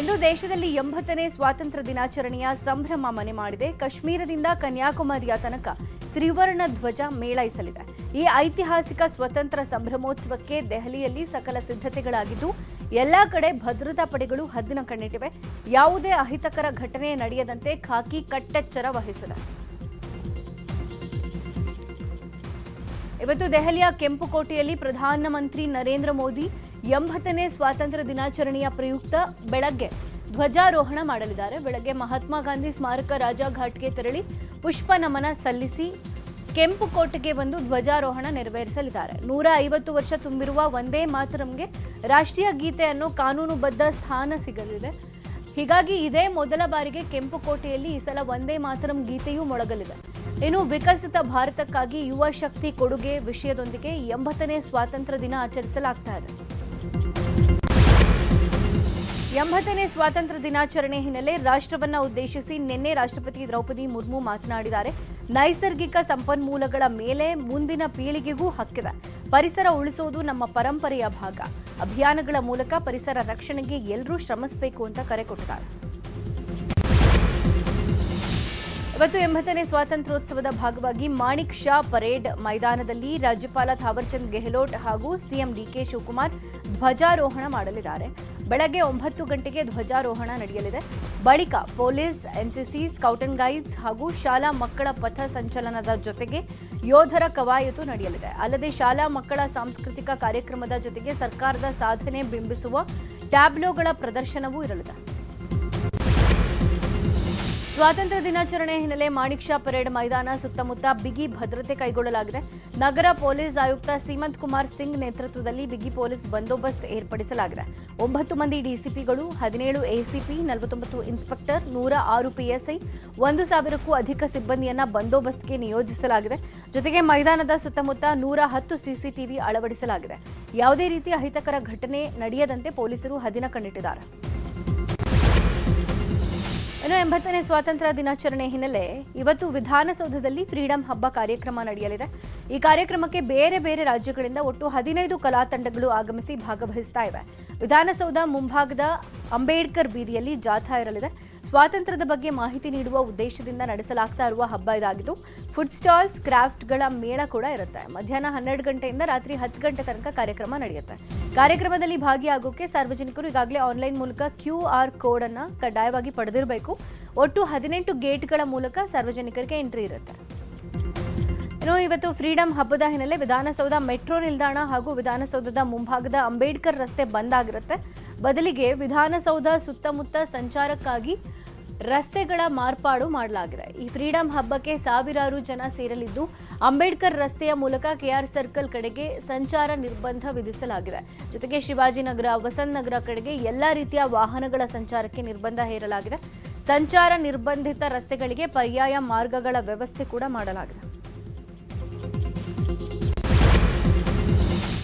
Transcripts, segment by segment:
ಇಂದು ದೇಶದಲ್ಲಿ 80ನೇ ಸ್ವಾತಂತ್ರ್ಯ ದಿನಾಚರಣೆಯ ಸಂಭ್ರಮ ಮನೆ ಮಾಡಿದೆ. ಕಾಶ್ಮೀರದಿಂದ ಕನ್ಯಾಕುಮಾರಿಯ ತನಕ ತ್ರಿವರ್ಣ ಧ್ವಜ ಮೇಳೈಸಲಿದೆ. ಈ ಐತಿಹಾಸಿಕ ಸ್ವತಂತ್ರ ಸಂಭ್ರಮೋತ್ಸವಕ್ಕೆ ದೆಹಲಿಯಲ್ಲಿ ಸಕಲ ಸಿದ್ಧತೆಗಳಾಗಿದ್ದು ಎಲ್ಲಾ ಕಡೆ ಭದ್ರತಾ ಪಡೆಗಳು ಹದ್ದಿನ ಕಣ್ಣಿಟ್ಟಿವೆ. ಯಾವುದೇ ಅಹಿತಕರ ಘಟನೆ ನಡೆಯದಂತೆ ಖಾಕಿ ಕಟ್ಟೆಚ್ಚರ ವಹಿಸಿದೆ. ಇವತ್ತು ದೆಹಲಿಯ ಕೆಂಪುಕೋಟೆಯಲ್ಲಿ ಪ್ರಧಾನಮಂತ್ರಿ ನರೇಂದ್ರ ಮೋದಿ 80ನೇ ಸ್ವಾತಂತ್ರ್ಯ ದಿನಾಚರಣೆಯ ಪ್ರಯುಕ್ತ ಬೆಳಗ್ಗೆ ಧ್ವಜಾರೋಹಣ ಮಾಡಲಿದ್ದಾರೆ. ಬೆಳಗ್ಗೆ ಮಹಾತ್ಮ ಗಾಂಧಿ ಸ್ಮಾರಕ ರಾಜಘಾಟ್ಗೆ ತೆರಳಿ ಪುಷ್ಪ ನಮನ ಸಲ್ಲಿಸಿ ಕೆಂಪುಕೋಟೆಗೆ ಬಂದು ಧ್ವಜಾರೋಹಣ ನೆರವೇರಿಸಲಿದ್ದಾರೆ. 150 ವರ್ಷ ತುಂಬಿರುವ ವಂದೇ ಮಾತರಂಗೆ ರಾಷ್ಟ್ರೀಯ ಗೀತೆ ಅನ್ನೋ ಕಾನೂನುಬದ್ಧ ಸ್ಥಾನ ಸಿಗಲಿದೆ. ಹೀಗಾಗಿ ಇದೇ ಮೊದಲ ಬಾರಿಗೆ ಕೆಂಪುಕೋಟೆಯಲ್ಲಿ ಈ ಸಲ ವಂದೇ ಮಾತರಂ ಗೀತೆಯೂ ಮೊಳಗಲಿದೆ. ಇನ್ನು ವಿಕಸಿತ ಭಾರತಕ್ಕಾಗಿ ಯುವ ಶಕ್ತಿ ಕೊಡುಗೆ ವಿಷಯದೊಂದಿಗೆ 80ನೇ ಸ್ವಾತಂತ್ರ್ಯ ದಿನ ಆಚರಿಸಲಾಗ್ತಾ ಇದೆ. 80ನೇ ಸ್ವಾತಂತ್ರ್ಯ ದಿನಾಚರಣೆ ಹಿನ್ನೆಲೆ ರಾಷ್ಟ್ರವನ್ನ ಉದ್ದೇಶಿಸಿ ನಿನ್ನೆ ರಾಷ್ಟ್ರಪತಿ ದ್ರೌಪದಿ ಮುರ್ಮು ಮಾತನಾಡಿದ್ದಾರೆ. ನೈಸರ್ಗಿಕ ಸಂಪನ್ಮೂಲಗಳ ಮೇಲೆ ಮುಂದಿನ ಪೀಳಿಗೆಗೂ ಹಕ್ಕಿದೆ. ಪರಿಸರ ಉಳಿಸೋದು ನಮ್ಮ ಪರಂಪರೆಯ ಭಾಗ. ಅಭಿಯಾನಗಳ ಮೂಲಕ ಪರಿಸರ ರಕ್ಷಣೆಗೆ ಎಲ್ಲರೂ ಶ್ರಮಿಸಬೇಕು ಅಂತ ಕರೆ ಕೊಟ್ಟಿದ್ದಾರೆ. ಇವತ್ತು 80ನೇ ಸ್ವಾತಂತ್ರ್ಯೋತ್ಸವದ ಭಾಗವಾಗಿ ಮಾಣಿಕ್ ಶಾ ಪರೇಡ್ ಮೈದಾನದಲ್ಲಿ ರಾಜ್ಯಪಾಲ ಥಾವರ್ಚಂದ್ ಗೆಹ್ಲೋಟ್ ಹಾಗೂ ಸಿಎಂ ಡಿಕೆ ಶಿವಕುಮಾರ್ ಧ್ವಜಾರೋಹಣ ಮಾಡಲಿದ್ದಾರೆ. ಬೆಳಗ್ಗೆ 9 ಗಂಟೆಗೆ ಧ್ವಜಾರೋಹಣ ನಡೆಯಲಿದೆ. ಬಳಿಕ police, NCC, scout and guides ಹಾಗೂ ಶಾಲಾ ಮಕ್ಕಳ ಪಥ ಸಂಚಲನದ ಜೊತೆಗೆ ಯೋಧರ ಕವಾಯತು ನಡೆಯಲಿದೆ. ಅಲ್ಲದೆ ಶಾಲಾ ಮಕ್ಕಳ ಸಾಂಸ್ಕೃತಿಕ ಕಾರ್ಯಕ್ರಮದ ಜೊತೆಗೆ ಸರ್ಕಾರದ ಸಾಧನೆ ಬಿಂಬಿಸುವ ಟ್ಯಾಬ್ಲೋಗಳ ಪ್ರದರ್ಶನವೂ ಇರಲಿದೆ. ಸ್ವಾತಂತ್ರ್ಯ ದಿನಾಚರಣೆ ಹಿನ್ನೆಲೆ ಮಾಣಿಕ್ ಶಾ ಪರೇಡ್ ಮೈದಾನ ಸುತ್ತಮುತ್ತ ಬಿಗಿ ಭದ್ರತೆ ಕೈಗೊಳ್ಳಲಾಗಿದೆ. ನಗರ ಪೊಲೀಸ್ ಆಯುಕ್ತ ಸೀಮಂತ್ ಕುಮಾರ್ ಸಿಂಗ್ ನೇತೃತ್ವದಲ್ಲಿ ಬಿಗಿ ಪೊಲೀಸ್ ಬಂದೋಬಸ್ತ್ ಏರ್ಪಡಿಸಲಾಗಿದೆ. 9 ಮಂದಿ ಡಿಸಿಪಿಗಳು, 17 ಎಸಿಪಿ, 49 ಇನ್ಸ್ಪೆಕ್ಟರ್, 106 ಪಿಎಸ್ಐ, 1000ಕ್ಕೂ ಅಧಿಕ ಸಿಬ್ಬಂದಿಯನ್ನ ಬಂದೋಬಸ್ತ್ಗೆ ನಿಯೋಜಿಸಲಾಗಿದೆ. ಜೊತೆಗೆ ಮೈದಾನದ ಸುತ್ತಮುತ್ತ 110 ಸಿಸಿಟಿವಿ ಅಳವಡಿಸಲಾಗಿದೆ. ಯಾವುದೇ ರೀತಿಯ ಅಹಿತಕರ ಘಟನೆ ನಡೆಯದಂತೆ ಪೊಲೀಸರು ಹದ್ದಿನ ಕಣ್ಣಿಟ್ಟಿದ್ದಾರೆ. ಇನ್ನು 80ನೇ ಸ್ವಾತಂತ್ರ್ಯ ದಿನಾಚರಣೆ ಹಿನ್ನೆಲೆ ಇವತ್ತು ವಿಧಾನಸೌಧದಲ್ಲಿ ಫ್ರೀಡಂ ಹಬ್ಬ ಕಾರ್ಯಕ್ರಮ ನಡೆಯಲಿದೆ. ಈ ಕಾರ್ಯಕ್ರಮಕ್ಕೆ ಬೇರೆ ಬೇರೆ ರಾಜ್ಯಗಳಿಂದ ಒಟ್ಟು 15 ಕಲಾ ತಂಡಗಳು ಆಗಮಿಸಿ ಭಾಗವಹಿಸ್ತಾ ಇವೆ. ವಿಧಾನಸೌಧ ಮುಂಭಾಗದ ಅಂಬೇಡ್ಕರ್ ಬೀದಿಯಲ್ಲಿ ಜಾಥಾ ಇರಲಿದೆ. ಸ್ವಾತಂತ್ರ್ಯದ ಬಗ್ಗೆ ಮಾಹಿತಿ ನೀಡುವ ಉದ್ದೇಶದಿಂದ ನಡೆಸಲಾಗ್ತಾ ಇರುವ ಹಬ್ಬ ಇದಾಗಿದ್ದು ಫುಡ್ ಸ್ಟಾಲ್ಸ್, ಕ್ರಾಫ್ಟ್ಗಳ ಮೇಳ ಕೂಡ ಇರುತ್ತೆ. ಮಧ್ಯಾಹ್ನ 12 ಗಂಟೆಯಿಂದ ರಾತ್ರಿ 10 ಗಂಟೆ ತನಕ ಕಾರ್ಯಕ್ರಮ ನಡೆಯುತ್ತೆ. ಕಾರ್ಯಕ್ರಮದಲ್ಲಿ ಭಾಗಿಯಾಗೋಕೆ ಸಾರ್ವಜನಿಕರು ಈಗಾಗಲೇ ಆನ್ಲೈನ್ ಮೂಲಕ QR ಕೋಡ್ ಅನ್ನು ಕಡ್ಡಾಯವಾಗಿ ಪಡೆದಿರಬೇಕು. ಒಟ್ಟು 18 ಗೇಟ್ಗಳ ಮೂಲಕ ಸಾರ್ವಜನಿಕರಿಗೆ ಎಂಟ್ರಿ ಇರುತ್ತೆ. ಇನ್ನು ಇವತ್ತು ಫ್ರೀಡಂ ಹಬ್ಬದ ಹಿನ್ನೆಲೆ ವಿಧಾನಸೌಧ ಮೆಟ್ರೋ ನಿಲ್ದಾಣ ಹಾಗೂ ವಿಧಾನಸೌಧದ ಮುಂಭಾಗದ ಅಂಬೇಡ್ಕರ್ ರಸ್ತೆ ಬಂದ್ ಆಗಿರುತ್ತೆ. ಬದಲಿಗೆ ವಿಧಾನಸೌಧ ಸುತ್ತಮುತ್ತ ಸಂಚಾರಕ್ಕಾಗಿ ರಸ್ತೆಗಳ ಮಾರ್ಪಾಡು ಮಾಡಲಾಗಿದೆ. ಈ ಫ್ರೀಡಂ ಹಬ್ಬಕ್ಕೆ ಸಾವಿರಾರು ಜನ ಸೇರಲಿದ್ದು ಅಂಬೇಡ್ಕರ್ ರಸ್ತೆಯ ಮೂಲಕ KR ಸರ್ಕಲ್ ಕಡೆಗೆ ಸಂಚಾರ ನಿರ್ಬಂಧ ವಿಧಿಸಲಾಗಿದೆ. ಜೊತೆಗೆ ಶಿವಾಜಿನಗರ, ವಸಂತ್ ನಗರ ಕಡೆಗೆ ಎಲ್ಲಾ ರೀತಿಯ ವಾಹನಗಳ ಸಂಚಾರಕ್ಕೆ ನಿರ್ಬಂಧ ಹೇರಲಾಗಿದೆ. ಸಂಚಾರ ನಿರ್ಬಂಧಿತ ರಸ್ತೆಗಳಿಗೆ ಪರ್ಯಾಯ ಮಾರ್ಗಗಳ ವ್ಯವಸ್ಥೆ ಕೂಡ ಮಾಡಲಾಗಿದೆ.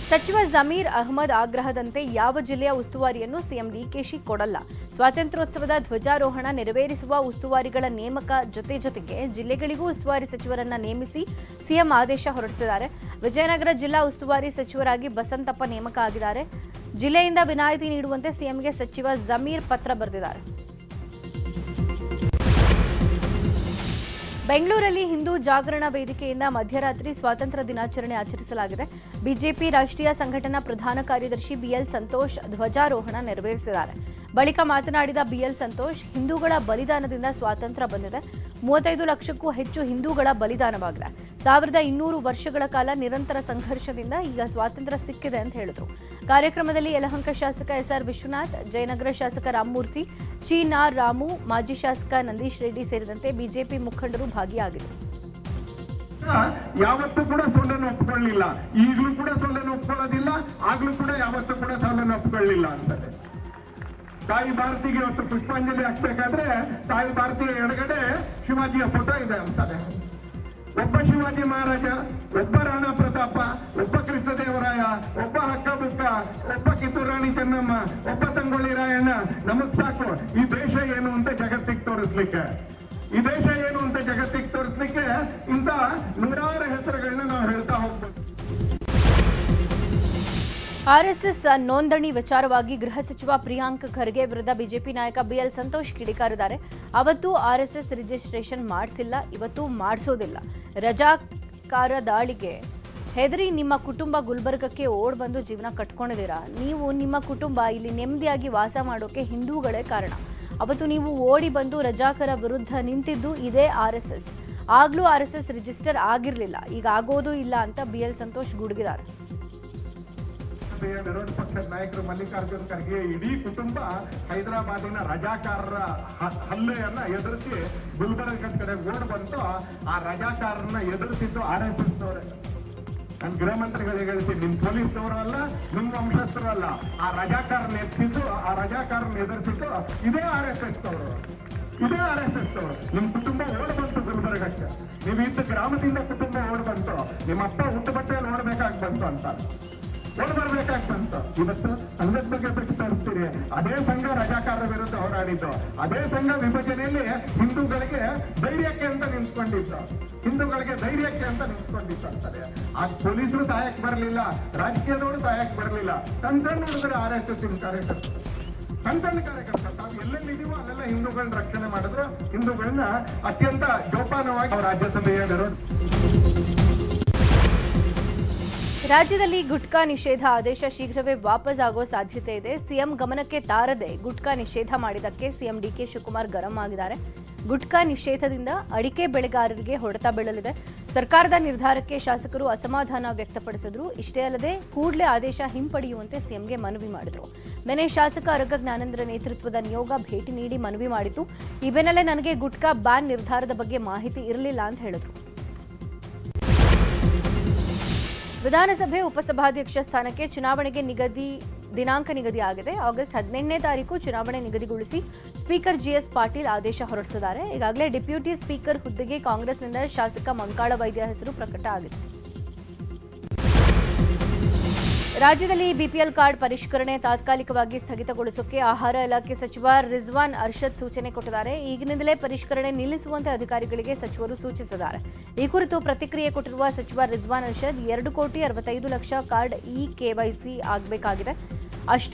ಸಚಿವ ಜಮೀರ್ ಅಹ್ಮದ್ ಆಗ್ರಹದಂತೆ ಯಾವ ಜಿಲ್ಲೆಯ ಉಸ್ತುವಾರಿಯನ್ನು ಸಿಎಂ ಡಿಕೆಶಿ ಕೊಡಲ್ಲ. ಸ್ವಾತಂತ್ರ್ಯೋತ್ಸವದ ಧ್ವಜಾರೋಹಣ ನೆರವೇರಿಸುವ ಉಸ್ತುವಾರಿಗಳ ನೇಮಕ ಜೊತೆಗೆ ಜಿಲ್ಲೆಗಳಿಗೂ ಉಸ್ತುವಾರಿ ಸಚಿವರನ್ನ ನೇಮಿಸಿ ಸಿಎಂ ಆದೇಶ ಹೊರಡಿಸಿದ್ದಾರೆ. ವಿಜಯನಗರ ಜಿಲ್ಲಾ ಉಸ್ತುವಾರಿ ಸಚಿವರಾಗಿ ಬಸಂತಪ್ಪ ನೇಮಕ ಆಗಿದ್ದಾರೆ. ಜಿಲ್ಲೆಯಿಂದ ವಿನಾಯಿತಿ ನೀಡುವಂತೆ ಸಿಎಂಗೆ ಸಚಿವ ಜಮೀರ್ ಪತ್ರ ಬರೆದಿದ್ದಾರೆ. ಬೆಂಗಳೂರಲ್ಲಿ ಹಿಂದೂ ಜಾಗರಣ ವೇದಿಕೆಯಿಂದ ಮಧ್ಯರಾತ್ರಿ ಸ್ವಾತಂತ್ರ್ಯ ದಿನಾಚರಣೆ ಆಚರಿಸಲಾಗಿದೆ. ಬಿಜೆಪಿ ರಾಷ್ಟ್ರೀಯ ಸಂಘಟನಾ ಪ್ರಧಾನ ಕಾರ್ಯದರ್ಶಿ BL ಸಂತೋಷ್ ಧ್ವಜಾರೋಹಣ ನೆರವೇರಿಸಿದ್ದಾರೆ. ಬಳಿಕ ಮಾತನಾಡಿದ BL ಸಂತೋಷ್, ಹಿಂದೂಗಳ ಬಲಿದಾನದಿಂದ ಸ್ವಾತಂತ್ರ್ಯ ಬಂದಿದೆ. 35 ಲಕ್ಷಕ್ಕೂ ಹೆಚ್ಚು ಹಿಂದೂಗಳ ಬಲಿದಾನವಾಗಿದೆ. 1200 ವರ್ಷಗಳ ಕಾಲ ನಿರಂತರ ಸಂಘರ್ಷದಿಂದ ಈಗ ಸ್ವಾತಂತ್ರ್ಯ ಸಿಕ್ಕಿದೆ ಅಂತ ಹೇಳಿದರು. ಕಾರ್ಯಕ್ರಮದಲ್ಲಿ ಯಲಹಂಕ ಶಾಸಕ SR ವಿಶ್ವನಾಥ್, ಜಯನಗರ ಶಾಸಕ ರಾಮಮೂರ್ತಿ, ಚಿ.ನಾರ್ ರಾಮು, ಮಾಜಿ ಶಾಸಕ ನಂದೀಶ್ ರೆಡ್ಡಿ ಸೇರಿದಂತೆ ಬಿಜೆಪಿ ಮುಖಂಡರು ಭಾಗಿಯಾಗಿದ್ದರು. ಯಾವತ್ತೂ ಕೂಡ ಸೋಲನ್ನು ಒಪ್ಪಿಕೊಳ್ಳಲಿಲ್ಲ, ಈಗಲೂ ಕೂಡ ಸೋಲನ್ನು ಒಪ್ಪಿಕೊಳ್ಳೋದಿಲ್ಲ, ಆಗ್ಲೂ ಕೂಡ ಯಾವತ್ತೂ ಕೂಡ ಸೋಲನ್ನು ಒಪ್ಪಿಕೊಳ್ಳಲಿಲ್ಲ ಅಂತಾರೆ. ತಾಯಿ ಭಾರತಿಗೆ ಇವತ್ತು ಪುಷ್ಪಾಂಜಲಿ ಹಾಕ್ಬೇಕಾದ್ರೆ ತಾಯಿ ಭಾರತಿಯ ಎಡಗಡೆ ಶಿವಾಜಿಯ ಫೋಟೋ ಇದೆ ಅಂತಾರೆ. ಒಬ್ಬ ಶಿವಾಜಿ ಮಹಾರಾಜ, ಒಬ್ಬ ರಾಣಾ ಪ್ರತಾಪ, ಒಬ್ಬ ಕೃಷ್ಣದೇವರಾಯ, ಒಬ್ಬ ಹಕ್ಕಬುಕ್ಕ, ಒಬ್ಬ ಕಿತ್ತೂರು ರಾಣಿ ಚೆನ್ನಮ್ಮ, ಒಬ್ಬ ತಂಗೊಳ್ಳಿ ರಾಯಣ್ಣ, ನಮಗ್ ಸಾಕು. ಈ ದೇಶ ಏನು ಅಂತ ಜಗತ್ತಿಗೆ ತೋರಿಸ್ಲಿಕ್ಕೆ, ಈ ದೇಶ ಏನು ಅಂತ ಜಗತ್ತಿಗೆ ತೋರಿಸ್ಲಿಕ್ಕೆ ಇಂಥ ನೂರಾರು ಹೆಸರುಗಳನ್ನ ನಾವು ಹೇಳ್ತಾ ಹೋಗ್ಬೋದು. ಆರ್ಎಸ್ಎಸ್ ನೋಂದಣಿ ವಿಚಾರವಾಗಿ ಗೃಹ ಸಚಿವ ಪ್ರಿಯಾಂಕ್ ಖರ್ಗೆ ವಿರುದ್ಧ ಬಿಜೆಪಿ ನಾಯಕ ಬಿಎಲ್ ಸಂತೋಷ್ ಕಿಡಿಕಾರಿದ್ದಾರೆ. ಅವತ್ತು ಆರ್ಎಸ್ಎಸ್ ರಿಜಿಸ್ಟ್ರೇಷನ್ ಮಾಡಿಸಿಲ್ಲ, ಇವತ್ತು ಮಾಡಿಸೋದಿಲ್ಲ. ರಜಾಕಾರ ದಾಳಿಗೆ ಹೆದರಿ ನಿಮ್ಮ ಕುಟುಂಬ ಗುಲ್ಬರ್ಗಕ್ಕೆ ಓಡ್ ಬಂದು ಜೀವನ ಕಟ್ಕೊಂಡಿದ್ದೀರಾ. ನೀವು ನಿಮ್ಮ ಕುಟುಂಬ ಇಲ್ಲಿ ನೆಮ್ಮದಿಯಾಗಿ ವಾಸ ಮಾಡೋಕೆ ಹಿಂದೂಗಳೇ ಕಾರಣ. ಅವತ್ತು ನೀವು ಓಡಿ ಬಂದು ರಜಾಕರ ವಿರುದ್ಧ ನಿಂತಿದ್ದು ಇದೇ ಆರ್ಎಸ್ಎಸ್. ಆಗ್ಲೂ ಆರ್ಎಸ್ಎಸ್ ರಿಜಿಸ್ಟರ್ ಆಗಿರಲಿಲ್ಲ, ಈಗ ಆಗೋದು ಇಲ್ಲ ಅಂತ ಬಿಎಲ್ ಸಂತೋಷ್ ಗುಡುಗಿದ್ದಾರೆ. ವಿರೋಧ ಪಕ್ಷದ ನಾಯಕರು ಮಲ್ಲಿಕಾರ್ಜುನ್ ಖರ್ಗೆ ಇಡೀ ಕುಟುಂಬ ಹೈದರಾಬಾದಿನ ರಜಾಕಾರರ ಹಲ್ಲೆಯನ್ನ ಎದುರಿಸಿ ಗುಲ್ಬರ್ಗ ಕಡೆ ಓಡ್ ಬಂತು. ಆ ರಜಾಕಾರರನ್ನ ಎದುರಿಸಿದ್ದು ಆರ್ಎಸ್ಎಸ್ ನವರೇ. ನಾನು ಗೃಹ ಮಂತ್ರಿಗಳಿಗೆ ಹೇಳ್ತೀನಿ, ನಿಮ್ ಪೊಲೀಸ್ನವರು ಅಲ್ಲ, ನಿಮ್ಮ ವಂಶಸ್ಥರು ಅಲ್ಲ. ಆ ರಜಾಕಾರನ ಎತ್ತಿದ್ದು, ಆ ರಜಾಕಾರನ ಎದುರಿಸಿದ್ದು ಇದೇ ಆರ್ಎಸ್ಎಸ್ ನವರು. ಇದೇ ಆರ್ಎಸ್ಎಸ್ ನವರು. ನಿಮ್ ಕುಟುಂಬ ಓಡ್ ಬಂತು ಗುಲ್ಬರ್ಗಕ್ಕೆ. ನೀವು ಇದ್ದ ಗ್ರಾಮದಿಂದ ಕುಟುಂಬ ಓಡ್ ಬಂತು. ನಿಮ್ಮ ಅಪ್ಪ ಹುಟ್ಟು ಬಟ್ಟೆಯಲ್ಲಿ ಓಡ್ಬೇಕಾಗಿ ಬಂತು ಅಂತ ಓಡ್ ಬರ್ಬೇಕಾಗಿ ಬಂತು. ಇವತ್ತು ಸಂಘದ ಬಗ್ಗೆ ಬಿಟ್ಟು ತೋರಿಸ್ತೀರಿ. ಅದೇ ಸಂಘ ರಜಾಕಾರರ ವಿರುದ್ಧ ಹೋರಾಡಿದ್ದು, ಅದೇ ಸಂಘ ವಿಭಜನೆಯಲ್ಲಿ ಹಿಂದೂಗಳಿಗೆ ಧೈರ್ಯಕ್ಕೆ ಅಂತ ನಿಂತ್ಕೊಂಡಿದ್ದು, ಹಿಂದೂಗಳಿಗೆ ಧೈರ್ಯಕ್ಕೆ ಅಂತ ನಿಂತ್ಕೊಂಡಿತ್ತು ಅಂತಾರೆ. ಆ ಪೊಲೀಸರು ಸಹಾಯಕ್ಕೆ ಬರಲಿಲ್ಲ, ರಾಜಕೀಯದವರು ಸಹಾಯಕ್ಕೆ ಬರಲಿಲ್ಲ. ಸಣ್ಣ ಹುಡುಗರು RSS ಕಾರ್ಯಕರ್ತರು, ಸಣ್ಣ ಕಾರ್ಯಕರ್ತರು ತಾವು ಎಲ್ಲೆಲ್ಲಿ ಇದೀವೋ ಅಲ್ಲೆಲ್ಲ ಹಿಂದೂಗಳನ್ನ ರಕ್ಷಣೆ ಮಾಡಿದ್ರು. ಹಿಂದೂಗಳನ್ನ ಅತ್ಯಂತ ಜೋಪಾನವಾಗಿ ರಾಜ್ಯಸಭೆಯ ವಿರೋಧ. ರಾಜ್ಯದಲ್ಲಿ ಗುಟ್ಕಾ ನಿಷೇಧ ಆದೇಶ ಶೀಘ್ರವೇ ವಾಪಸ್ ಆಗೋ ಸಾಧ್ಯತೆ ಇದೆ. ಸಿಎಂ ಗಮನಕ್ಕೆ ತಾರದೆ ಗುಟ್ಕಾ ನಿಷೇಧ ಮಾಡಿದ್ದಕ್ಕೆ ಸಿಎಂ ಡಿಕೆ ಶಿವಕುಮಾರ್ ಗರಂ ಆಗಿದ್ದಾರೆ. ಗುಟ್ಕಾ ನಿಷೇಧದಿಂದ ಅಡಿಕೆ ಬೆಳೆಗಾರರಿಗೆ ಹೊಡೆತ ಬೀಳಲಿದೆ. ಸರ್ಕಾರದ ನಿರ್ಧಾರಕ್ಕೆ ಶಾಸಕರು ಅಸಮಾಧಾನ ವ್ಯಕ್ತಪಡಿಸಿದ್ರು. ಇಷ್ಟೇ ಅಲ್ಲದೆ ಕೂಡಲೇ ಆದೇಶ ಹಿಂಪಡೆಯುವಂತೆ ಸಿಎಂಗೆ ಮನವಿ ಮಾಡಿದರು. ನಿನ್ನೆ ಶಾಸಕ ಅರಗ ಜ್ಞಾನೇಂದ್ರ ನೇತೃತ್ವದ ನಿಯೋಗ ಭೇಟಿ ನೀಡಿ ಮನವಿ ಮಾಡಿತು. ಈ ಬೆನ್ನಲ್ಲೇ ನನಗೆ ಗುಟ್ಕಾ ಬ್ಯಾನ್ ನಿರ್ಧಾರದ ಬಗ್ಗೆ ಮಾಹಿತಿ ಇರಲಿಲ್ಲ ಅಂತ ಹೇಳಿದ್ರು. ವಿಧಾನಸಭೆ ಉಪಸಭಾಧ್ಯಕ್ಷ ಸ್ಥಾನಕ್ಕೆ ಚುನಾವಣೆಗೆ ದಿನಾಂಕ ನಿಗದಿಯಾಗಿದೆ. ಆಗಸ್ಟ್ 18ನೇ ತಾರೀಕು ಚುನಾವಣೆ ನಿಗದಿಗೊಳಿಸಿ ಸ್ಪೀಕರ್ ಜಿಎಸ್ ಪಾಟೀಲ್ ಆದೇಶ ಹೊರಡಿಸಿದ್ದಾರೆ. ಈಗಾಗಲೇ ಡೆಪ್ಯೂಟಿ ಸ್ಪೀಕರ್ ಹುದ್ದೆಗೆ ಕಾಂಗ್ರೆಸ್ನಿಂದ ಶಾಸಕ ಮಂಕಾಳ ವೈದ್ಯ ಹೆಸರು ಪ್ರಕಟ ಆಗಿದೆ. ರಾಜ್ಯದಲ್ಲಿ ಬಿಪಿಎಲ್ ಕಾರ್ಡ್ ಪರಿಷ್ಕರಣೆ ತಾತ್ಕಾಲಿಕವಾಗಿ ಸ್ಥಗಿತಗೊಳಿಸೋಕೆ ಆಹಾರ ಇಲಾಖೆ ಸಚಿವ ರಿಜ್ವಾನ್ ಅರ್ಷದ್ ಸೂಚನೆ ಕೊಟ್ಟಿದ್ದಾರೆ. ಈಗಿನಿಂದಲೇ ಪರಿಷ್ಕರಣೆ ನಿಲ್ಲಿಸುವಂತೆ ಅಧಿಕಾರಿಗಳಿಗೆ ಸಚಿವರು ಸೂಚಿಸಿದ್ದಾರೆ. ಈ ಕುರಿತು ಪ್ರತಿಕ್ರಿಯೆ ಕೊಟ್ಟಿರುವ ಸಚಿವ ರಿಜ್ವಾನ್ ಅರ್ಷದ್ 2,65,00,000 ಕಾರ್ಡ್ KYC ಆಗಬೇಕಾಗಿದೆ.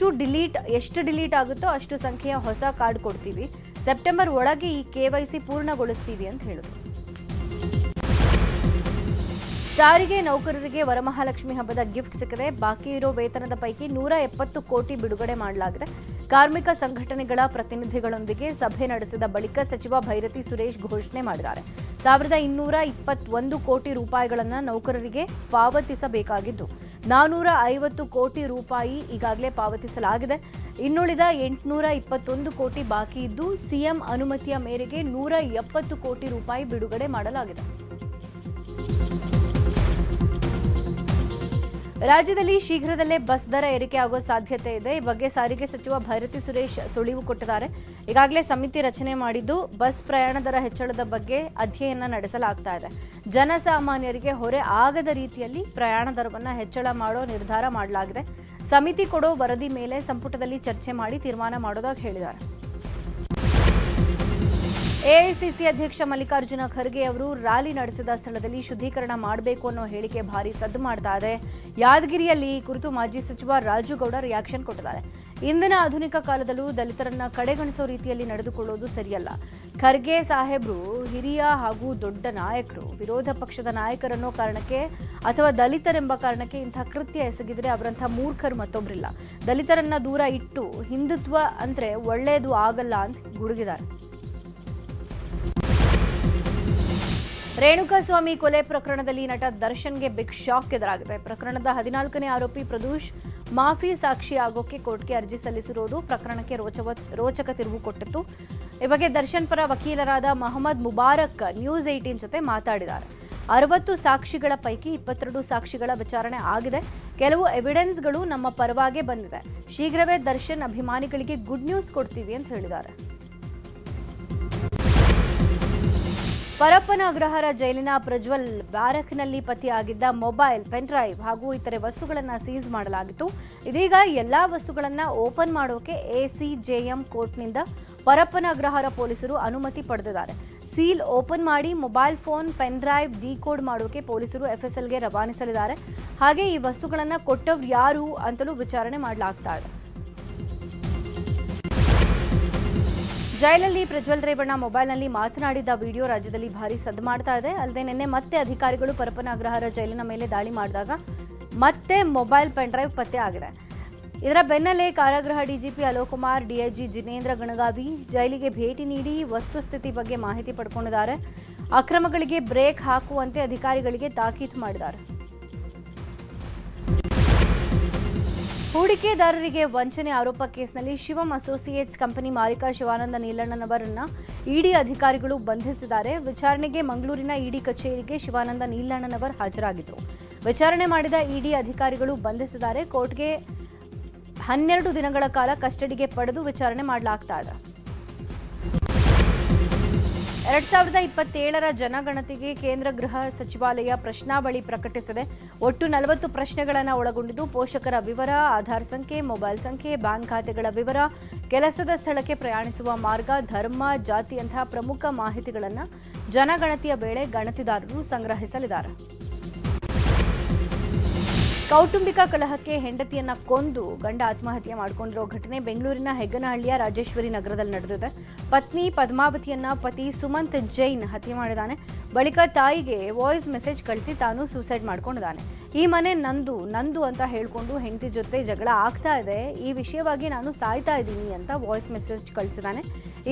ಎಷ್ಟು ಡಿಲೀಟ್ ಆಗುತ್ತೋ ಅಷ್ಟು ಸಂಖ್ಯೆಯ ಹೊಸ ಕಾರ್ಡ್ ಕೊಡ್ತೀವಿ. ಸೆಪ್ಟೆಂಬರ್ ಒಳಗೆ ಈ KYC ಪೂರ್ಣಗೊಳಿಸ್ತೀವಿ ಅಂತ ಹೇಳಿದರು. ಸಾರಿಗೆ ನೌಕರರಿಗೆ ವರಮಹಾಲಕ್ಷ್ಮಿ ಹಬ್ಬದ ಗಿಫ್ಟ್ ಸಿಕ್ಕಿದೆ. ಬಾಕಿ ಇರೋ ವೇತನದ ಪೈಕಿ 170 ಕೋಟಿ ಬಿಡುಗಡೆ ಮಾಡಲಾಗಿದೆ. ಕಾರ್ಮಿಕ ಸಂಘಟನೆಗಳ ಪ್ರತಿನಿಧಿಗಳೊಂದಿಗೆ ಸಭೆ ನಡೆಸಿದ ಬಳಿಕ ಸಚಿವ ಭೈರತಿ ಸುರೇಶ್ ಘೋಷಣೆ ಮಾಡಿದ್ದಾರೆ. 1,221 ಕೋಟಿ ರೂಪಾಯಿಗಳನ್ನು ನೌಕರರಿಗೆ ಪಾವತಿಸಬೇಕಾಗಿದ್ದು 450 ಕೋಟಿ ರೂಪಾಯಿ ಈಗಾಗಲೇ ಪಾವತಿಸಲಾಗಿದೆ. ಇನ್ನುಳಿದ 821 ಕೋಟಿ ಬಾಕಿ ಇದ್ದು ಸಿಎಂ ಅನುಮತಿಯ ಮೇರೆಗೆ 170 ಕೋಟಿ ರೂಪಾಯಿ ಬಿಡುಗಡೆ ಮಾಡಲಾಗಿದೆ. ರಾಜ್ಯದಲ್ಲಿ ಶೀಘ್ರದಲ್ಲೇ ಬಸ್ ದರ ಏರಿಕೆ ಆಗೋ ಸಾಧ್ಯತೆ ಇದೆ. ಈ ಬಗ್ಗೆ ಸಾರಿಗೆ ಸಚಿವ ಭೈರತಿ ಸುರೇಶ್ ಸುಳಿವು ಕೊಟ್ಟಿದ್ದಾರೆ. ಈಗಾಗಲೇ ಸಮಿತಿ ರಚನೆ ಮಾಡಿದ್ದು ಬಸ್ ಪ್ರಯಾಣ ದರ ಹೆಚ್ಚಳದ ಬಗ್ಗೆ ಅಧ್ಯಯನ ನಡೆಸಲಾಗ್ತಾ ಇದೆ. ಜನಸಾಮಾನ್ಯರಿಗೆ ಹೊರೆ ಆಗದ ರೀತಿಯಲ್ಲಿ ಪ್ರಯಾಣ ದರವನ್ನು ಹೆಚ್ಚಳ ಮಾಡೋ ನಿರ್ಧಾರ ಮಾಡಲಾಗಿದೆ. ಸಮಿತಿ ಕೊಡೋ ವರದಿ ಮೇಲೆ ಸಂಪುಟದಲ್ಲಿ ಚರ್ಚೆ ಮಾಡಿ ತೀರ್ಮಾನ ಮಾಡೋದಾಗಿ ಹೇಳಿದ್ದಾರೆ. ಎಐಸಿಸಿ ಅಧ್ಯಕ್ಷ ಮಲ್ಲಿಕಾರ್ಜುನ ಖರ್ಗೆ ಅವರು ರ್ಯಾಲಿ ನಡೆಸಿದ ಸ್ಥಳದಲ್ಲಿ ಶುದ್ಧೀಕರಣ ಮಾಡಬೇಕು ಅನ್ನೋ ಹೇಳಿಕೆ ಭಾರಿ ಸದ್ದು ಮಾಡ್ತಾ ಇದೆ. ಯಾದಗಿರಿಯಲ್ಲಿ ಈ ಕುರಿತು ಮಾಜಿ ಸಚಿವ ರಾಜುಗೌಡ ರಿಯಾಕ್ಷನ್ ಕೊಟ್ಟಿದ್ದಾರೆ. ಇಂದಿನ ಆಧುನಿಕ ಕಾಲದಲ್ಲೂ ದಲಿತರನ್ನ ಕಡೆಗಣಿಸೋ ರೀತಿಯಲ್ಲಿ ನಡೆದುಕೊಳ್ಳೋದು ಸರಿಯಲ್ಲ. ಖರ್ಗೆ ಸಾಹೇಬ್ರು ಹಿರಿಯ ಹಾಗೂ ದೊಡ್ಡ ನಾಯಕರು. ವಿರೋಧ ಪಕ್ಷದ ನಾಯಕರನ್ನೋ ಕಾರಣಕ್ಕೆ ಅಥವಾ ದಲಿತರೆಂಬ ಕಾರಣಕ್ಕೆ ಇಂಥ ಕೃತ್ಯ ಎಸಗಿದ್ರೆ ಅವರಂಥ ಮೂರ್ಖರು ಮತ್ತೊಬ್ಬರಿಲ್ಲ. ದಲಿತರನ್ನ ದೂರ ಇಟ್ಟು ಹಿಂದುತ್ವ ಅಂದ್ರೆ ಒಳ್ಳೆಯದು ಆಗಲ್ಲ ಅಂತ ಗುಡುಗಿದ್ದಾರೆ. ರೇಣುಕಾಸ್ವಾಮಿ ಕೊಲೆ ಪ್ರಕರಣದಲ್ಲಿ ನಟ ದರ್ಶನ್ಗೆ ಬಿಗ್ ಶಾಕ್ ಎದುರಾಗಿದೆ. ಪ್ರಕರಣದ 14ನೇ ಆರೋಪಿ ಪ್ರದೂಷ್ ಮಾಫಿ ಸಾಕ್ಷಿ ಆಗೋಕೆ ಕೋರ್ಟ್ಗೆ ಅರ್ಜಿ ಸಲ್ಲಿಸಿರುವುದು ಪ್ರಕರಣಕ್ಕೆ ರೋಚಕ ತಿರುವು ಕೊಟ್ಟಿತ್ತು. ಈ ಬಗ್ಗೆ ದರ್ಶನ್ ಪರ ವಕೀಲರಾದ ಮೊಹಮ್ಮದ್ ಮುಬಾರಕ್ ನ್ಯೂಸ್ 18 ಜೊತೆ ಮಾತಾಡಿದ್ದಾರೆ. 60 ಸಾಕ್ಷಿಗಳ ಪೈಕಿ 22 ಸಾಕ್ಷಿಗಳ ವಿಚಾರಣೆ ಆಗಿದೆ. ಕೆಲವು ಎವಿಡೆನ್ಸ್ಗಳು ನಮ್ಮ ಪರವಾಗೇ ಬಂದಿದೆ. ಶೀಘ್ರವೇ ದರ್ಶನ್ ಅಭಿಮಾನಿಗಳಿಗೆ ಗುಡ್ ನ್ಯೂಸ್ ಕೊಡ್ತೀವಿ ಅಂತ ಹೇಳಿದ್ದಾರೆ. ಪರಪ್ಪನ ಅಗ್ರಹಾರ ಜೈಲಿನ ಪ್ರಜ್ವಲ್ ಬ್ಯಾರಕ್ನಲ್ಲಿ ಪತ್ತೆಯಾಗಿದ್ದ ಮೊಬೈಲ್, ಪೆನ್ ಡ್ರೈವ್ ಹಾಗೂ ಇತರೆ ವಸ್ತುಗಳನ್ನು ಸೀಸ್ ಮಾಡಲಾಗಿತ್ತು. ಇದೀಗ ಎಲ್ಲಾ ವಸ್ತುಗಳನ್ನು ಓಪನ್ ಮಾಡೋಕೆ ACJM ಕೋರ್ಟ್ನಿಂದ ಪರಪ್ಪನ ಅಗ್ರಹಾರ ಪೊಲೀಸರು ಅನುಮತಿ ಪಡೆದಿದ್ದಾರೆ. ಸೀಲ್ ಓಪನ್ ಮಾಡಿ mobile phone pen drive decode ಮಾಡೋಕೆ ಪೊಲೀಸರು ಎಫ್ಎಸ್ಎಲ್ಗೆ ರವಾನಿಸಲಿದ್ದಾರೆ. ಹಾಗೆ ಈ ವಸ್ತುಗಳನ್ನು ಕೊಟ್ಟವ್ರು ಯಾರು ಅಂತಲೂ ವಿಚಾರಣೆ ಮಾಡಲಾಗ್ತಾ ಇದೆ. ಜೈಲಲ್ಲಿ ಪ್ರಜ್ವಲ್ ರೇವಣ್ಣ ಮೊಬೈಲ್ನಲ್ಲಿ ಮಾತನಾಡಿದ ವಿಡಿಯೋ ರಾಜ್ಯದಲ್ಲಿ ಭಾರಿ ಸದ್ದು ಮಾಡ್ತಾ ಇದೆ. ಅಲ್ಲದೆ ನಿನ್ನೆ ಮತ್ತೆ ಅಧಿಕಾರಿಗಳು ಪರಪ್ಪನ ಅಗ್ರಹಾರ ಜೈಲಿನ ಮೇಲೆ ದಾಳಿ ಮಾಡಿದಾಗ ಮತ್ತೆ ಮೊಬೈಲ್ ಪೆನ್ ಡ್ರೈವ್ ಪತ್ತೆ ಆಗಿದೆ. ಇದರ ಬೆನ್ನಲ್ಲೇ ಕಾರಾಗೃಹ ಡಿಜಿಪಿ ಅಲೋಕ್ ಕುಮಾರ್, ಡಿಐಜಿ ಜಿನೇಂದ್ರ ಗಣಗಾವಿ ಜೈಲಿಗೆ ಭೇಟಿ ನೀಡಿ ವಸ್ತುಸ್ಥಿತಿ ಬಗ್ಗೆ ಮಾಹಿತಿ ಪಡ್ಕೊಂಡಿದ್ದಾರೆ. ಅಕ್ರಮಗಳಿಗೆ ಬ್ರೇಕ್ ಹಾಕುವಂತೆ ಅಧಿಕಾರಿಗಳಿಗೆ ತಾಕೀತು ಮಾಡಿದ್ದಾರೆ. ಹೂಡಿಕೆದಾರರಿಗೆ ವಂಚನೆ ಆರೋಪ ಕೇಸ್ನಲ್ಲಿ ಶಿವಂ ಅಸೋಸಿಯೇಟ್ಸ್ ಕಂಪನಿ ಮಾಲೀಕ ಶಿವಾನಂದ ನೀಲಣ್ಣನವರನ್ನ ಇಡಿ ಅಧಿಕಾರಿಗಳು ಬಂಧಿಸಿದ್ದಾರೆ. ವಿಚಾರಣೆಗೆ ಮಂಗಳೂರಿನ ಇಡಿ ಕಚೇರಿಗೆ ಶಿವಾನಂದ ನೀಲಣ್ಣನವರ್ ಹಾಜರಾಗಿದ್ದರು. ವಿಚಾರಣೆ ಮಾಡಿದ ಇಡಿ ಅಧಿಕಾರಿಗಳು ಬಂಧಿಸಿದ್ದಾರೆ. ಕೋರ್ಟ್ಗೆ 12 ದಿನಗಳ ಕಾಲ ಕಸ್ಟಡಿಗೆ ಪಡೆದು ವಿಚಾರಣೆ ಮಾಡಲಾಗ್ತಾ ಇದೆ. 2027ರ ಜನಗಣತಿಗೆ ಕೇಂದ್ರ ಗೃಹ ಸಚಿವಾಲಯ ಪ್ರಶ್ನಾವಳಿ ಪ್ರಕಟಿಸಿದೆ. ಒಟ್ಟು 40 ಪ್ರಶ್ನೆಗಳನ್ನು ಒಳಗೊಂಡಿದ್ದು ಪೋಷಕರ ವಿವರ, ಆಧಾರ್ ಸಂಖ್ಯೆ, ಮೊಬೈಲ್ ಸಂಖ್ಯೆ, ಬ್ಯಾಂಕ್ ಖಾತೆಗಳ ವಿವರ, ಕೆಲಸದ ಸ್ಥಳಕ್ಕೆ ಪ್ರಯಾಣಿಸುವ ಮಾರ್ಗ, ಧರ್ಮ, ಜಾತಿಯಂತಹ ಪ್ರಮುಖ ಮಾಹಿತಿಗಳನ್ನು ಜನಗಣತಿಯ ವೇಳೆ ಗಣತಿದಾರರು ಸಂಗ್ರಹಿಸಲಿದ್ದಾರೆ. ಕೌಟುಂಬಿಕ ಕಲಹಕ್ಕೆ ಹೆಂಡತಿಯನ್ನ ಕೊಂದು ಗಂಡ ಆತ್ಮಹತ್ಯೆ ಮಾಡಿಕೊಂಡಿರೋ ಘಟನೆ ಬೆಂಗಳೂರಿನ ಹೆಗ್ಗನಹಳ್ಳಿಯ ರಾಜೇಶ್ವರಿ ನಗರದಲ್ಲಿ ನಡೆದಿದೆ. ಪತ್ನಿ ಪದ್ಮಾವತಿಯನ್ನ ಪತಿ ಸುಮಂತ್ ಜೈನ್ ಹತ್ಯೆ ಮಾಡಿದ್ದಾನೆ. ಬಳಿಕ ತಾಯಿಗೆ ವಾಯ್ಸ್ ಮೆಸೇಜ್ ಕಳಿಸಿ ತಾನು ಸೂಸೈಡ್ ಮಾಡ್ಕೊಂಡಿದ್ದಾನೆ. ಈ ಮನೆ ನಂದು ಅಂತ ಹೇಳ್ಕೊಂಡು ಹೆಂಡತಿ ಜೊತೆ ಜಗಳ ಆಗ್ತಾ ಇದೆ, ಈ ವಿಷಯವಾಗಿ ನಾನು ಸಾಯ್ತಾ ಇದ್ದೀನಿ ಅಂತ ವಾಯ್ಸ್ ಮೆಸೇಜ್ ಕಳಿಸಿದ್ದಾನೆ.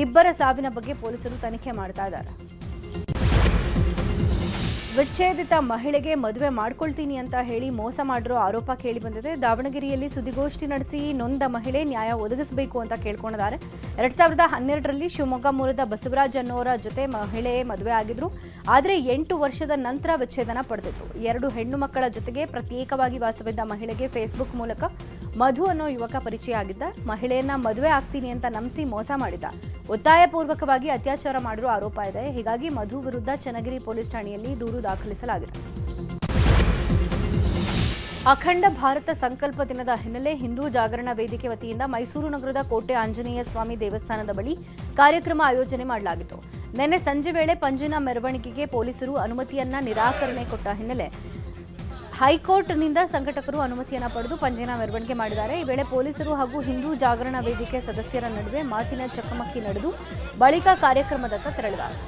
ಇಬ್ಬರ ಸಾವಿನ ಬಗ್ಗೆ ಪೊಲೀಸರು ತನಿಖೆ ಮಾಡ್ತಾ ಇದ್ದಾರೆ. ವಿಚ್ಛೇದಿತ ಮಹಿಳೆಗೆ ಮದುವೆ ಮಾಡ್ಕೊಳ್ತೀನಿ ಅಂತ ಹೇಳಿ ಮೋಸ ಮಾಡಿರೋ ಆರೋಪ ಕೇಳಿ ಬಂದಿದೆ. ದಾವಣಗೆರೆಯಲ್ಲಿ ಸುದ್ದಿಗೋಷ್ಠಿ ನಡೆಸಿ ನೊಂದ ಮಹಿಳೆ ನ್ಯಾಯ ಒದಗಿಸಬೇಕು ಅಂತ ಕೇಳ್ಕೊಂಡಿದ್ದಾರೆ. 2012ರಲ್ಲಿ ಶಿವಮೊಗ್ಗ ಮೂಲದ ಬಸವರಾಜ್ ಅನ್ನೋರ ಜೊತೆ ಮಹಿಳೆ ಮದುವೆ ಆಗಿದ್ರು. ಆದರೆ 8 ವರ್ಷದ ನಂತರ ವಿಚ್ಛೇದನ ಪಡೆದಿತ್ತು. 2 ಹೆಣ್ಣು ಮಕ್ಕಳ ಜೊತೆಗೆ ಪ್ರತ್ಯೇಕವಾಗಿ ವಾಸವಿದ್ದ ಮಹಿಳೆಗೆ ಫೇಸ್ಬುಕ್ ಮೂಲಕ ಮಧು ಅನ್ನೋ ಯುವಕ ಪರಿಚಯ ಆಗಿದ್ದ. ಮಹಿಳೆಯನ್ನ ಮದುವೆ ಆಗ್ತೀನಿ ಅಂತ ನಂಬಿಸಿ ಮೋಸ ಮಾಡಿದ್ದ. ಒತ್ತಾಯಪೂರ್ವಕವಾಗಿ ಅತ್ಯಾಚಾರ ಮಾಡಿರೋ ಆರೋಪ ಇದೆ. ಹೀಗಾಗಿ ಮಧು ವಿರುದ್ಧ ಚನ್ನಗಿರಿ ಪೊಲೀಸ್ ಠಾಣೆಯಲ್ಲಿ ದೂರು ದಾಖಲಿಸಲಾಗಿದೆ. ಅಖಂಡ ಭಾರತ ಸಂಕಲ್ಪ ದಿನದ ಹಿನ್ನೆಲೆ ಹಿಂದೂ ಜಾಗರಣ ವೇದಿಕೆ ವತಿಯಿಂದ ಮೈಸೂರು ನಗರದ ಕೋಟೆ ಆಂಜನೇಯ ಸ್ವಾಮಿ ದೇವಸ್ಥಾನದ ಬಳಿ ಕಾರ್ಯಕ್ರಮ ಆಯೋಜನೆ ಮಾಡಲಾಗಿತ್ತು. ನಿನ್ನೆ ಸಂಜೆ ವೇಳೆ ಪಂಜಿನ ಮೆರವಣಿಗೆಗೆ ಪೊಲೀಸರು ಅನುಮತಿಯನ್ನ ನಿರಾಕರಣೆ ಕೊಟ್ಟ ಹಿನ್ನೆಲೆ ಹೈಕೋರ್ಟ್ನಿಂದ ಸಂಘಟಕರು ಅನುಮತಿಯನ್ನ ಪಡೆದು ಪಂಜಿನ ಮೆರವಣಿಗೆ ಮಾಡಿದ್ದಾರೆ. ಈ ವೇಳೆ ಪೊಲೀಸರು ಹಾಗೂ ಹಿಂದೂ ಜಾಗರಣ ವೇದಿಕೆ ಸದಸ್ಯರ ನಡುವೆ ಮಾತಿನ ಚಕಮಕಿ ನಡೆದು ಬಳಿಕ ಕಾರ್ಯಕ್ರಮದತ್ತ ತೆರಳಿದ್ದಾರೆ.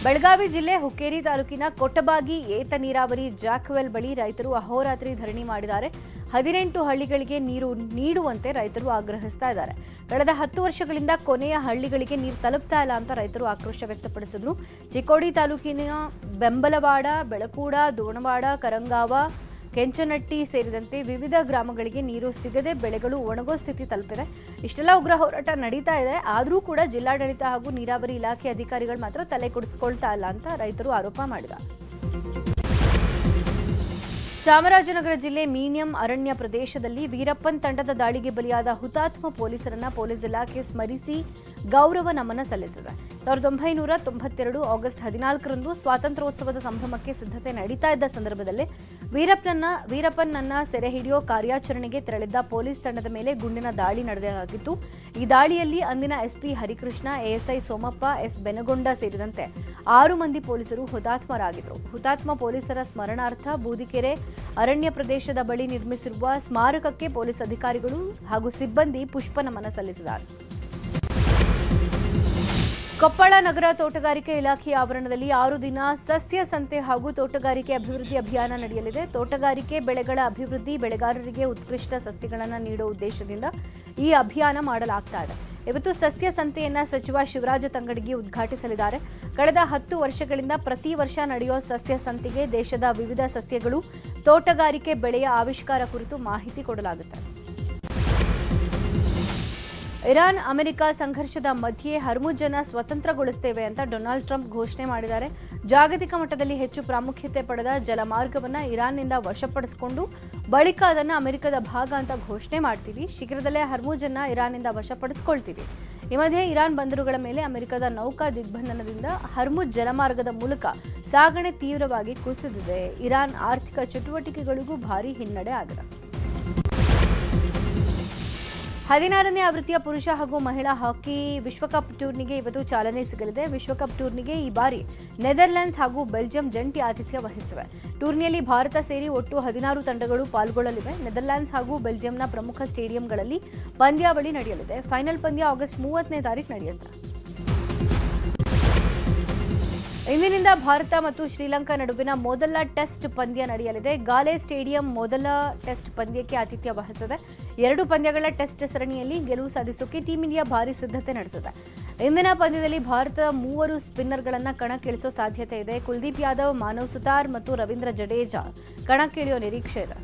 ಬೆಳಗಾವಿ ಜಿಲ್ಲೆ ಹುಕ್ಕೇರಿ ತಾಲೂಕಿನ ಕೊಟ್ಟಬಾಗಿ ಏತ ನೀರಾವರಿ ಜಾಕ್ವೆಲ್ ಬಳಿ ರೈತರು ಅಹೋರಾತ್ರಿ ಧರಣಿ ಮಾಡಿದ್ದಾರೆ. 18 ಹಳ್ಳಿಗಳಿಗೆ ನೀರು ನೀಡುವಂತೆ ರೈತರು ಆಗ್ರಹಿಸ್ತಾ ಇದ್ದಾರೆ. ಕಳೆದ 10 ವರ್ಷಗಳಿಂದ ಕೊನೆಯ ಹಳ್ಳಿಗಳಿಗೆ ನೀರು ತಲುಪ್ತಾ ಇಲ್ಲ ಅಂತ ರೈತರು ಆಕ್ರೋಶ ವ್ಯಕ್ತಪಡಿಸಿದ್ರು. ಚಿಕ್ಕೋಡಿ ತಾಲೂಕಿನ ಬೆಂಬಲವಾಡ, ಬೆಳಕೂಡ, ದೋಣವಾಡ, ಕರಂಗಾವ, ಕೆಂಚನಟ್ಟಿ ಸೇರಿದಂತೆ ವಿವಿಧ ಗ್ರಾಮಗಳಿಗೆ ನೀರು ಸಿಗದೆ ಬೆಳೆಗಳು ಒಣಗೋ ಸ್ಥಿತಿ ತಲುಪಿದೆ. ಇಷ್ಟೆಲ್ಲ ಉಗ್ರ ಹೋರಾಟ ನಡೀತಾ ಇದೆ. ಆದರೂ ಕೂಡ ಜಿಲ್ಲಾಡಳಿತ ಹಾಗೂ ನೀರಾವರಿ ಇಲಾಖೆ ಅಧಿಕಾರಿಗಳು ಮಾತ್ರ ತಲೆ ಕೆಡಿಸಿಕೊಳ್ತಾ ಇಲ್ಲ ಅಂತ ರೈತರು ಆರೋಪ ಮಾಡಿದ್ದಾರೆ. ಚಾಮರಾಜನಗರ ಜಿಲ್ಲೆ ಮೀನಿಯಂ ಅರಣ್ಯ ಪ್ರದೇಶದಲ್ಲಿ ವೀರಪ್ಪನ್ ತಂಡದ ದಾಳಿಗೆ ಬಲಿಯಾದ ಹುತಾತ್ಮ ಪೊಲೀಸರನ್ನ ಪೊಲೀಸ್ ಇಲಾಖೆ ಸ್ಮರಿಸಿ ಗೌರವ ನಮನ ಸಲ್ಲಿಸಿದೆ. 1992 ಆಗಸ್ಟ್ 14ರಂದು ಸ್ವಾತಂತ್ರ್ಯೋತ್ಸವದ ಸಂಭ್ರಮಕ್ಕೆ ಸಿದ್ಧತೆ ನಡೀತಾ ಇದ್ದ ಸಂದರ್ಭದಲ್ಲಿ ವೀರಪ್ಪನನ್ನ ಸೆರೆ ಹಿಡಿಯೋ ಕಾರ್ಯಾಚರಣೆಗೆ ತೆರಳಿದ್ದ ಪೊಲೀಸ್ ತಂಡದ ಮೇಲೆ ಗುಂಡಿನ ದಾಳಿ ನಡೆಸಲಾಗಿತ್ತು. ಈ ದಾಳಿಯಲ್ಲಿ ಅಂದಿನ SP Harikrishna, ASI Somappa, S Benagonda ಸೇರಿದಂತೆ 6 ಮಂದಿ ಪೊಲೀಸರು ಹುತಾತ್ಮರಾಗಿದ್ದರು. ಹುತಾತ್ಮ ಪೊಲೀಸರ ಸ್ಮರಣಾರ್ಥ ಬೂದಿಕೆರೆ ಅರಣ್ಯ ಪ್ರದೇಶದ ಬಳಿ ನಿರ್ಮಿಸಿರುವ ಸ್ಮಾರಕಕ್ಕೆ ಪೊಲೀಸ್ ಅಧಿಕಾರಿಗಳು ಹಾಗೂ ಸಿಬ್ಬಂದಿ ಪುಷ್ಪ ನಮನ ಸಲ್ಲಿಸಿದ್ದಾರೆ. ಕೊಪ್ಪಳ ನಗರ ತೋಟಗಾರಿಕೆ ಇಲಾಖೆ ಆವರಣದಲ್ಲಿ 6 ದಿನ ಸಸ್ಯ ಸಂತೆ ಹಾಗೂ ತೋಟಗಾರಿಕೆ ಅಭಿವೃದ್ಧಿ ಅಭಿಯಾನ ನಡೆಯಲಿದೆ. ತೋಟಗಾರಿಕೆ ಬೆಳೆಗಳ ಅಭಿವೃದ್ಧಿ, ಬೆಳೆಗಾರರಿಗೆ ಉತ್ಕೃಷ್ಟ ಸಸ್ಯಗಳನ್ನು ನೀಡುವ ಉದ್ದೇಶದಿಂದ ಈ ಅಭಿಯಾನ ಮಾಡಲಾಗ್ತಾ ಇದೆ. ಇವತ್ತು ಸಸ್ಯ ಸಂತೆಯನ್ನ ಸಚಿವ ಶಿವರಾಜ ತಂಗಡಗಿ ಉದ್ಘಾಟಿಸಲಿದ್ದಾರೆ. ಕಳೆದ 10 ವರ್ಷಗಳಿಂದ ಪ್ರತಿ ವರ್ಷ ನಡೆಯುವ ಸಸ್ಯ ಸಂತೆಗೆ ದೇಶದ ವಿವಿಧ ಸಸ್ಯಗಳು, ತೋಟಗಾರಿಕೆ ಬೆಳೆಯ ಆವಿಷ್ಕಾರ ಕುರಿತು ಮಾಹಿತಿ ಕೊಡಲಾಗುತ್ತೆ. ಇರಾನ್ ಅಮೆರಿಕ ಸಂಘರ್ಷದ ಮಧ್ಯೆ ಹರ್ಮುಜನ್ನ ಸ್ವತಂತ್ರಗೊಳಿಸುತ್ತೇವೆ ಅಂತ ಡೊನಾಲ್ಡ್ ಟ್ರಂಪ್ ಘೋಷಣೆ ಮಾಡಿದ್ದಾರೆ. ಜಾಗತಿಕ ಮಟ್ಟದಲ್ಲಿ ಹೆಚ್ಚು ಪ್ರಾಮುಖ್ಯತೆ ಪಡೆದ ಜಲಮಾರ್ಗವನ್ನು ಇರಾನ್ನಿಂದ ವಶಪಡಿಸಿಕೊಂಡು ಬಳಿಕ ಅದನ್ನು ಅಮೆರಿಕದ ಭಾಗ ಅಂತ ಘೋಷಣೆ ಮಾಡ್ತೀವಿ. ಶೀಘ್ರದಲ್ಲೇ ಹರ್ಮುಜನ್ನ ಇರಾನ್ನಿಂದ ವಶಪಡಿಸಿಕೊಳ್ತೀವಿ. ಈ ಮಧ್ಯೆ ಇರಾನ್ ಬಂದರುಗಳ ಮೇಲೆ ಅಮೆರಿಕದ ನೌಕಾ ದಿಗ್ಬಂಧನದಿಂದ ಹರ್ಮುಜ್ ಜಲಮಾರ್ಗದ ಮೂಲಕ ಸಾಗಣೆ ತೀವ್ರವಾಗಿ ಕುಸಿದಿದೆ. ಇರಾನ್ ಆರ್ಥಿಕ ಚಟುವಟಿಕೆಗಳಿಗೂ ಭಾರಿ ಹಿನ್ನಡೆ ಆಗಿದೆ. 16ನೇ ಆವೃತ್ತಿಯ ಪುರುಷ ಹಾಗೂ ಮಹಿಳಾ ಹಾಕಿ ವಿಶ್ವಕಪ್ ಟೂರ್ನಿಗೆ ಇವತ್ತು ಚಾಲನೆ ಸಿಗಲಿದೆ. ವಿಶ್ವಕಪ್ ಟೂರ್ನಿಗೆ ಈ ಬಾರಿ ನೆದರ್ಲೆಂಡ್ಸ್ ಹಾಗೂ ಬೆಲ್ಜಿಯಂ ಜಂಟಿ ಆತಿಥ್ಯ ವಹಿಸಿವೆ. ಟೂರ್ನಿಯಲ್ಲಿ ಭಾರತ ಸೇರಿ ಒಟ್ಟು 16 ತಂಡಗಳು ಪಾಲ್ಗೊಳ್ಳಲಿವೆ. ನೆದರ್ಲೆಂಡ್ಸ್ ಹಾಗೂ ಬೆಲ್ಜಿಯಂನ ಪ್ರಮುಖ ಸ್ಟೇಡಿಯಂಗಳಲ್ಲಿ ಪಂದ್ಯಾವಳಿ ನಡೆಯಲಿದೆ. ಫೈನಲ್ ಪಂದ್ಯ ಆಗಸ್ಟ್ 30ನೇ ತಾರೀಕು ನಡೆಯುತ್ತೆ. ಇಂದಿನಿಂದ ಭಾರತ ಮತ್ತು ಶ್ರೀಲಂಕಾ ನಡುವಿನ ಮೊದಲ ಟೆಸ್ಟ್ ಪಂದ್ಯ ನಡೆಯಲಿದೆ. ಗಾಲೆ ಸ್ಟೇಡಿಯಂ ಮೊದಲ ಟೆಸ್ಟ್ ಪಂದ್ಯಕ್ಕೆ ಆತಿಥ್ಯ ವಹಿಸಿದೆ. 2 ಪಂದ್ಯಗಳ ಟೆಸ್ಟ್ ಸರಣಿಯಲ್ಲಿ ಗೆಲುವು ಸಾಧಿಸೋಕೆ ಟೀಂ ಇಂಡಿಯಾ ಭಾರಿ ಸಿದ್ಧತೆ ನಡೆಸಿದೆ. ಇಂದಿನ ಪಂದ್ಯದಲ್ಲಿ ಭಾರತ 3 ಸ್ಪಿನ್ನರ್ಗಳನ್ನು ಕಣಕ್ಕಿಳಿಸೋ ಸಾಧ್ಯತೆ ಇದೆ. ಕುಲ್ದೀಪ್ ಯಾದವ್, ಮಾನವ್ ಸುತಾರ್ ಮತ್ತು ರವೀಂದ್ರ ಜಡೇಜಾ ಕಣಕ್ಕಿಳಿಯೋ ನಿರೀಕ್ಷೆ ಇದೆ.